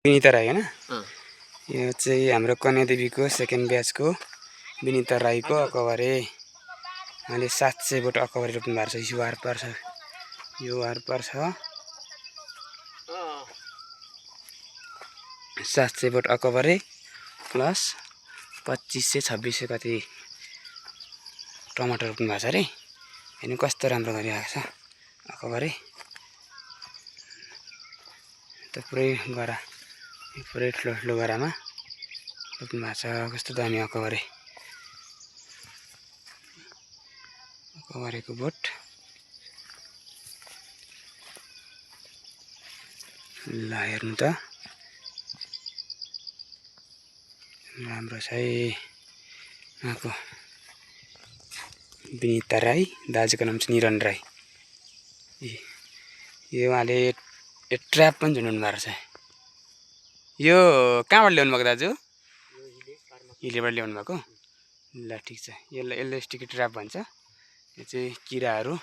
विनिता राई हैन यो चाहिँ हाम्रो कन्या देवीको सेकेन्ड ब्याचको विनिता राईको अकबारे अहिले 700 बोट अकबारे रोप्नु भएको छ। यो आरपार छ 700 बोट अकबारे प्लस 2500 2600 कति टमाटर रोप्नु भएको छ अरे। हेर्नु कस्तो राम्रो गरिरहेको छ अकबारे त पुरै गरा पुरै ठुलो गरामा रोप्नु भएको छ। कस्तो दामी अकबारेको बोट ल हेर्नु त राम्रो छ है। उहाँको विनिता राई, दाजुको नाम चाहिँ निरन राई। यो उहाँले ट्र्याप पनि झुन्डाउनु भएको छ। यो कहाँबाट ल्याउनु भएको दाजु? हिलेबाट ल्याउनु भएको? ल ठिक छ। यसलाई स्टिकी ट्र्याप भन्छ। यो चाहिँ किराहरू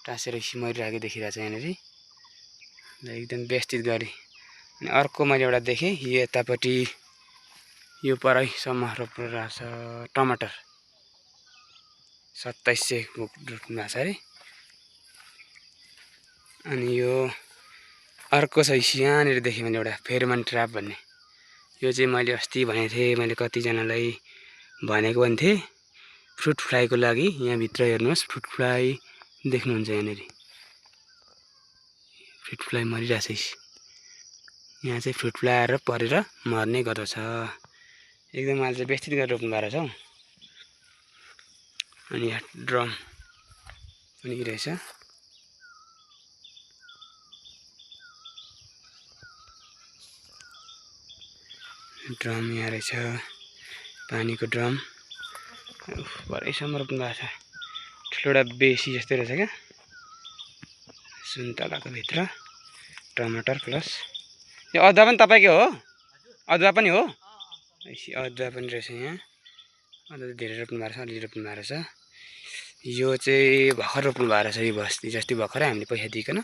टाँसेर मरिरहेको देखिरहेको छ यहाँनिर एकदम व्यवस्थित गरी। अनि अर्को मैले एउटा देखेँ यो यतापट्टि यो परैसम्म रोप्नु रहेछ टमाटर 2700 रोप्नु भएको छ अरे। अनि यो अर्को छ यहाँनिर देखेँ मैले एउटा फेरोमन ट्र्याप भन्ने। यो चाहिँ मैले अस्ति भनेको थिएँ, मैले कतिजनालाई भनेको पनि थिएँ फ्रुट फ्लाईको लागि। यहाँभित्र हेर्नुहोस् फ्रुट फ्लाई देख्नुहुन्छ यहाँनिर फ्रुट फ्लाई मरिरहेछ। यहाँ चाहिँ फ्रुट फ्लाई आएर परेर मर्ने गर्दछ। एकदम अहिले चाहिँ व्यवस्थित गरेर रोप्नु भएको छ। अनि यहाँ ड्रम पनि रहेछ। ड्रम यहाँ रहेछ पानीको ड्रम भरैसम्म रोप्नु भएको छ। ठुलो एउटा बेसी जस्तै रहेछ क्या सुन्तलाको भित्र टमाटर प्लस यो अदुवा पनि तपाईँकै हो? अदुवा पनि हो? अदुवा पनि रहेछ यहाँ। अदुवा धेरै रोप्नु भएको छ, अलिअलि रोप्नु भएको छ। यो चाहिँ भर्खर रोप्नु भएको रहेछ। यो बस्ती जस्तै भर्खरै हामीले पैसा दिइकन।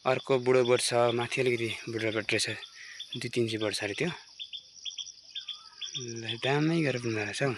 अर्को बुढो बोट छ माथि अलिकति बुढो बोट रहेछ 2-3 बोट छ अरे त्यो। दामै गरेर रोप्नु भएको छ हौ।